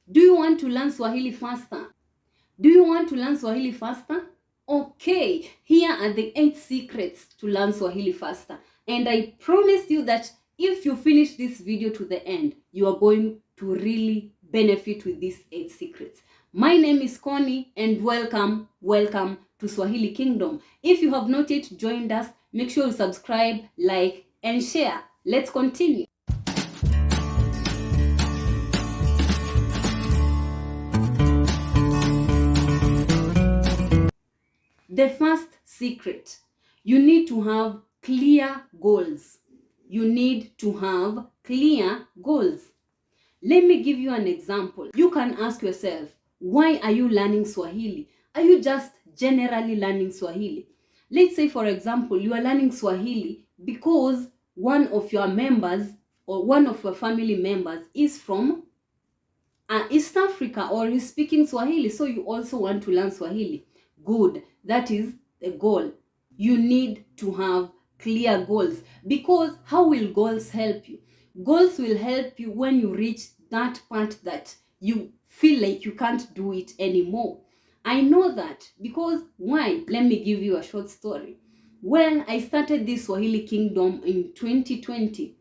Do you want to learn Swahili faster? Do you want to learn Swahili faster? Okay, here are the 8 secrets to learn Swahili faster. And I promise you that if you finish this video to the end, you are going to really benefit with these 8 secrets. My name is Connie and welcome to Swahili Kingdom. If you have not yet joined us, make sure you subscribe, like, and share. Let's continue. The first secret, you need to have clear goals. You need to have clear goals. Let me give you an example. You can ask yourself, why are you learning Swahili? Are you just generally learning Swahili? Let's say, for example, you are learning Swahili because one of your members or one of your family members is from East Africa or is speaking Swahili, so you also want to learn Swahili. Good. That is the goal. You need to have clear goals, because how will goals help you? Goals will help you when you reach that part that you feel like you can't do it anymore. I know that because why? Let me give you a short story. Well, I started this Swahili Kingdom in 2020.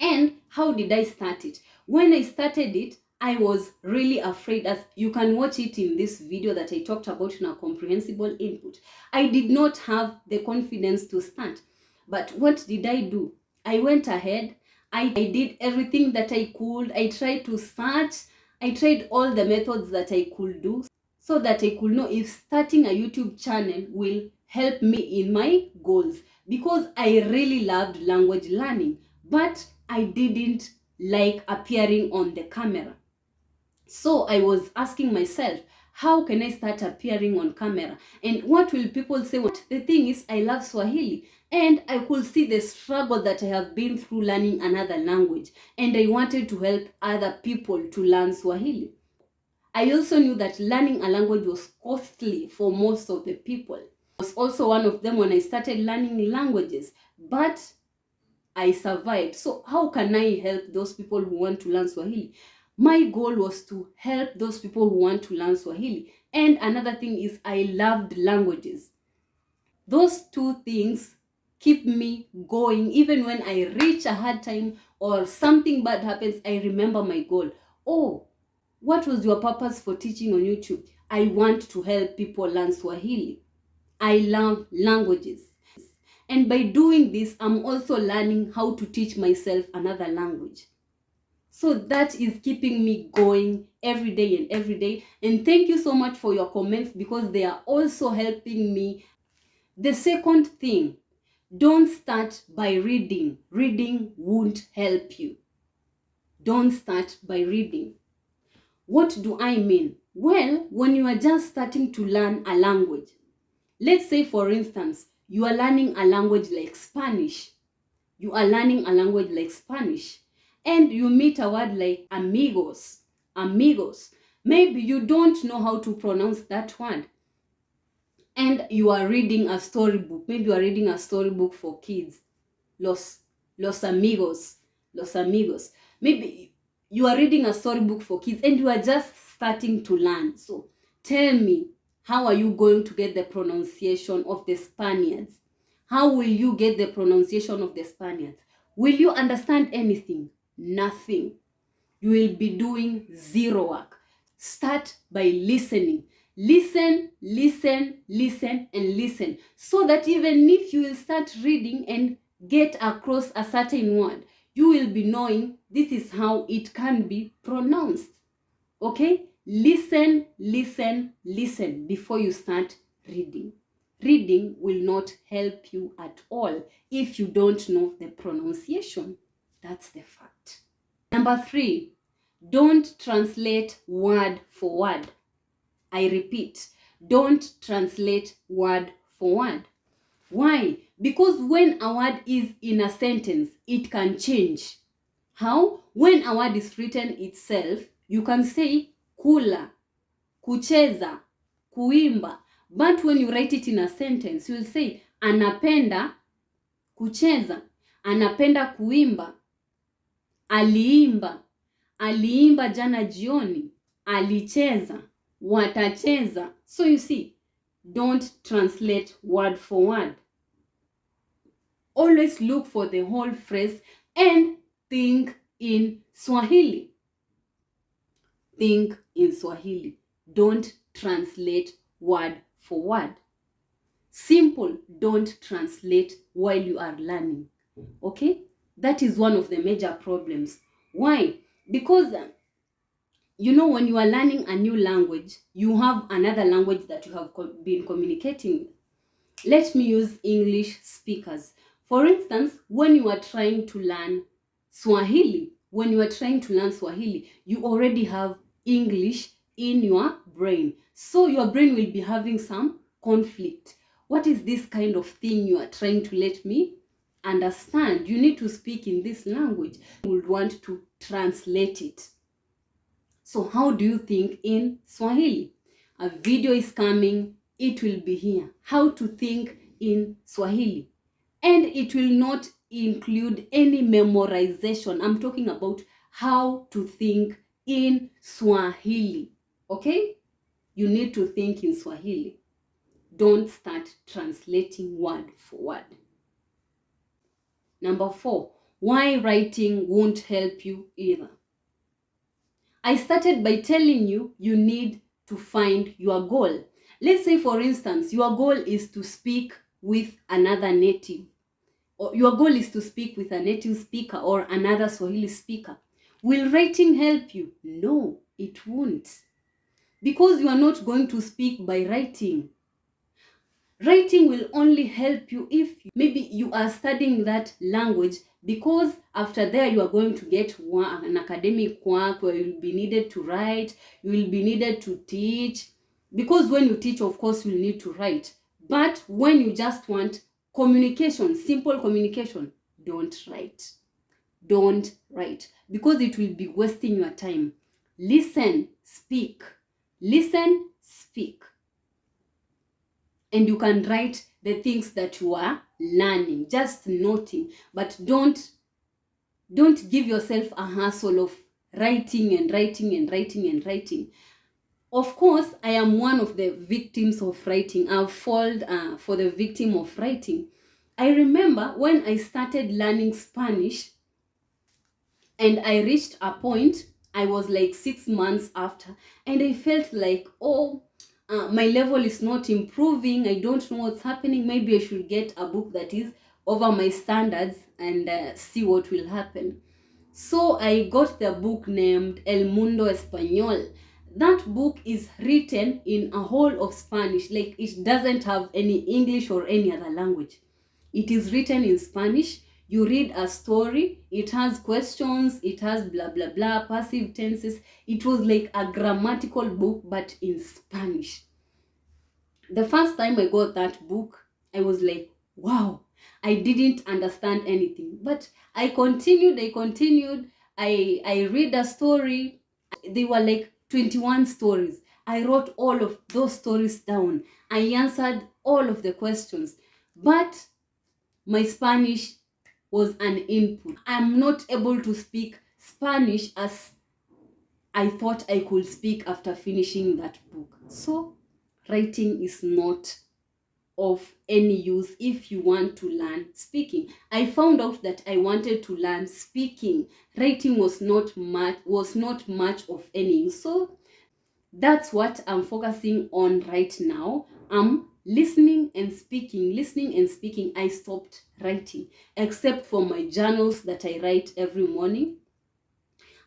And how did I start it? When I started it, I was really afraid, as you can watch it in this video that I talked about in a comprehensible input. I did not have the confidence to start. But what did I do? I went ahead. I did everything that I could. I tried to search. I tried all the methods that I could do so that I could know if starting a YouTube channel will help me in my goals. Because I really loved language learning, but I didn't like appearing on the camera. So I was asking myself, how can I start appearing on camera? And what will people say? The thing is, I love Swahili, and I could see the struggle that I have been through learning another language, and I wanted to help other people to learn Swahili. I also knew that learning a language was costly for most of the people. I was also one of them when I started learning languages, but I survived. So how can I help those people who want to learn Swahili? My goal was to help those people who want to learn Swahili. And another thing is, I loved languages. Those two things keep me going. Even when I reach a hard time or something bad happens, I remember my goal. Oh, what was your purpose for teaching on YouTube? I want to help people learn Swahili. I love languages. And by doing this, I'm also learning how to teach myself another language. So that is keeping me going every day and every day. And thank you so much for your comments, because they are also helping me. The second thing, don't start by reading. Reading won't help you. Don't start by reading. What do I mean? Well, when you are just starting to learn a language, let's say, for instance, you are learning a language like Spanish. You are learning a language like Spanish. And you meet a word like amigos. Amigos. Maybe you don't know how to pronounce that word. And you are reading a storybook. Maybe you are reading a storybook for kids. Los amigos. Los amigos. Maybe you are reading a storybook for kids and you are just starting to learn. So tell me, how are you going to get the pronunciation of the Spaniards? How will you get the pronunciation of the Spaniards? Will you understand anything? Nothing. You will be doing zero work. Start by listening. Listen, listen, listen, and listen. So that even if you will start reading and get across a certain word, you will be knowing this is how it can be pronounced. Okay? Listen, listen, listen before you start reading. Reading will not help you at all if you don't know the pronunciation. That's the fact. Number 3, don't translate word for word. I repeat, don't translate word for word. Why? Because when a word is in a sentence, it can change. How? When a word is written itself, you can say kula, kucheza, kuimba. But when you write it in a sentence, you will say anapenda kucheza, anapenda kuimba, aliimba, aliimba jana jioni, alicheza, watacheza. So you see, don't translate word for word. Always look for the whole phrase and think in Swahili. Think in Swahili. Don't translate word for word. Simple, don't translate while you are learning. Okay? That is one of the major problems. Why? Because you know, when you are learning a new language, you have another language that you have been communicating with. Let me use English speakers. For instance, when you are trying to learn Swahili, you already have English in your brain. So your brain will be having some conflict. What is this kind of thing you are trying to let me understand? You need to speak in this language. You would want to translate it. So how do you think in Swahili? A video is coming, it will be here. How to think in Swahili. And it will not include any memorization. I'm talking about how to think in Swahili. Okay? You need to think in Swahili. Don't start translating word for word. Number 4, why writing won't help you either. I started by telling you need to find your goal. Let's say, for instance, your goal is to speak with another native. Or your goal is to speak with a native speaker or another Swahili speaker. Will writing help you? No, it won't. Because you are not going to speak by writing. Writing will only help you if maybe you are studying that language, because after there you are going to get an academic work where you will be needed to write, you will be needed to teach. Because when you teach, of course, you will need to write. But when you just want communication, simple communication, don't write. Don't write, because it will be wasting your time. Listen, speak. Listen, speak. And you can write the things that you are learning, just noting. But don't give yourself a hassle of writing and writing and writing and writing. Of course, I am one of the victims of writing. I've fallen for the victim of writing. I remember when I started learning Spanish and I reached a point, I was like 6 months after, and I felt like, my level is not improving. I don't know what's happening. Maybe I should get a book that is over my standards and see what will happen. So I got the book named El Mundo Español. That book is written in a whole of Spanish. Like, it doesn't have any English or any other language. It is written in Spanish. You read a story. It has questions. It has blah, blah, blah, passive tenses. It was like a grammatical book, but in Spanish. The first time I got that book, I was like, wow, I didn't understand anything. But I continued. I read a story. They were like 21 stories. I wrote all of those stories down. I answered all of the questions. But my Spanish was an input. I'm not able to speak Spanish as I thought I could speak after finishing that book. So writing is not of any use if you want to learn speaking. I found out that I wanted to learn speaking. Writing was not much of any use. So that's what I'm focusing on right now. I'm listening and speaking. I stopped writing, except for my journals that I write every morning.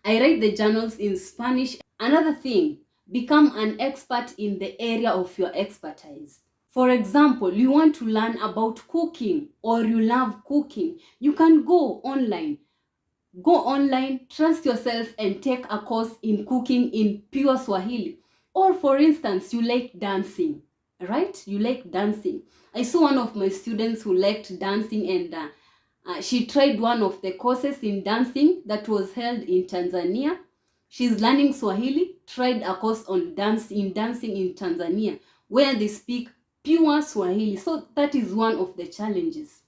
I write the journals in Spanish. Another thing, become an expert in the area of your expertise. For example, you want to learn about cooking or you love cooking. You can go online. Trust yourself and take a course in cooking in pure Swahili. Or for instance, you like dancing, right? You like dancing. I saw one of my students who liked dancing, and she tried one of the courses in dancing that was held in Tanzania. She's learning Swahili, tried a course on dancing in Tanzania, where they speak pure Swahili. So that is one of the challenges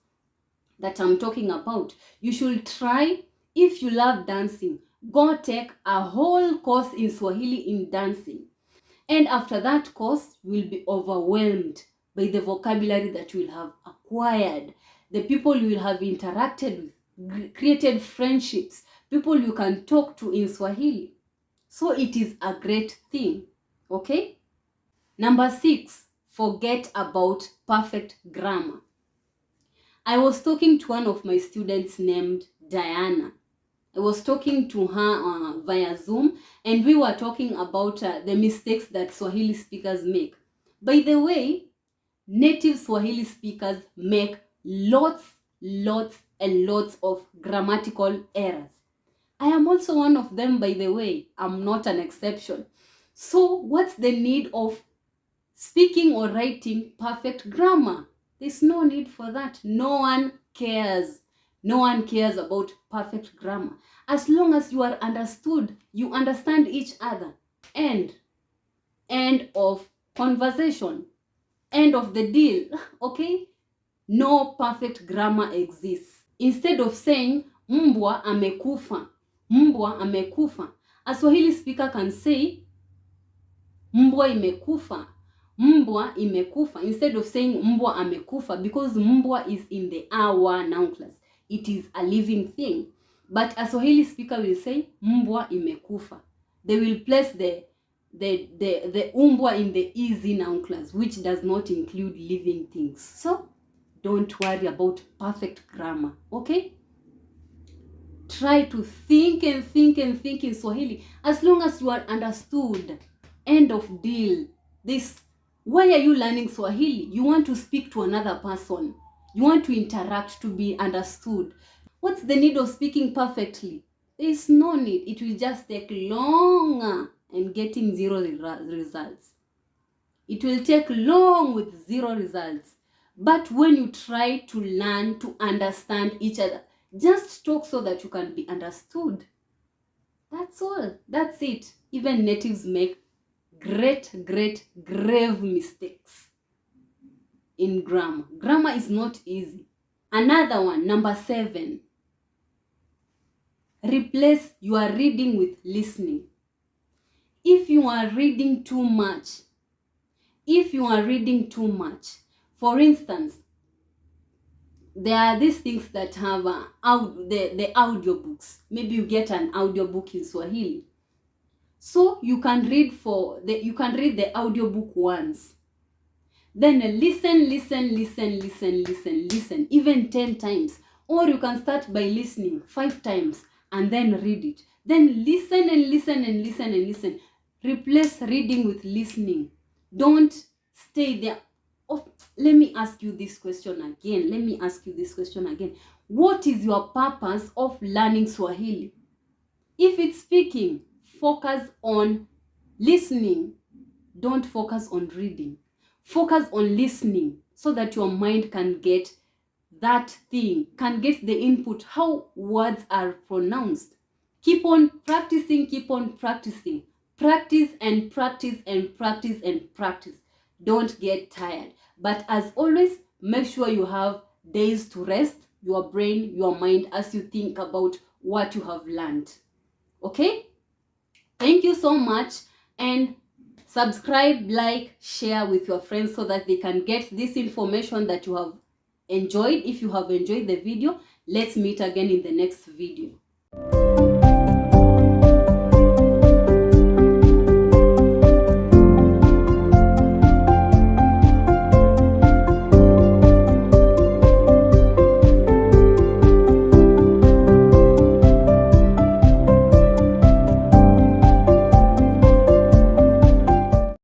that I'm talking about. You should try. If you love dancing, go take a whole course in Swahili in dancing. And after that course, you will be overwhelmed by the vocabulary that you will have acquired, the people you will have interacted with, created friendships, people you can talk to in Swahili. So it is a great thing, okay? Number 6, forget about perfect grammar. I was talking to one of my students named Diana. I was talking to her via Zoom, and we were talking about the mistakes that Swahili speakers make. By the way, native Swahili speakers make lots and lots of grammatical errors. I am also one of them, by the way. I'm not an exception. So what's the need of speaking or writing perfect grammar? There's no need for that. No one cares. No one cares about perfect grammar. As long as you are understood, you understand each other. End of conversation. End of the deal. Okay? No perfect grammar exists. Instead of saying mbwa amekufa, mbwa amekufa, a Swahili speaker can say mbwa imekufa, mbwa imekufa, instead of saying mbwa amekufa, because mbwa is in the our noun class. It is a living thing. But a Swahili speaker will say mbwa imekufa. They will place the umbwa in the easy noun class, which does not include living things. So don't worry about perfect grammar, okay? Try to think and think and think in Swahili. As long as you are understood, end of deal. Why are you learning Swahili? You want to speak to another person. You want to interact, to be understood. What's the need of speaking perfectly? There is no need. It will just take longer and getting zero results. It will take long with zero results. But when you try to learn to understand each other, just talk so that you can be understood. That's all. That's it. Even natives make grave mistakes in grammar. Grammar is not easy. Another one, number 7. Replace your reading with listening. If you are reading too much, for instance, there are these things that have the audiobooks. Maybe you get an audiobook in Swahili. So you can read the audiobook once. Then listen, even 10 times. Or you can start by listening 5 times and then read it. Then listen and listen. Replace reading with listening. Don't stay there. Oh, let me ask you this question again. What is your purpose of learning Swahili? If it's speaking, focus on listening. Don't focus on reading. Focus on listening so that your mind can get that thing, can get the input, how words are pronounced. Keep on practicing. Practice and practice. Don't get tired. But as always, make sure you have days to rest your brain, your mind, as you think about what you have learned. Okay? Thank you so much, and subscribe, like, share with your friends so that they can get this information that you have enjoyed. If you have enjoyed the video, let's meet again in the next video.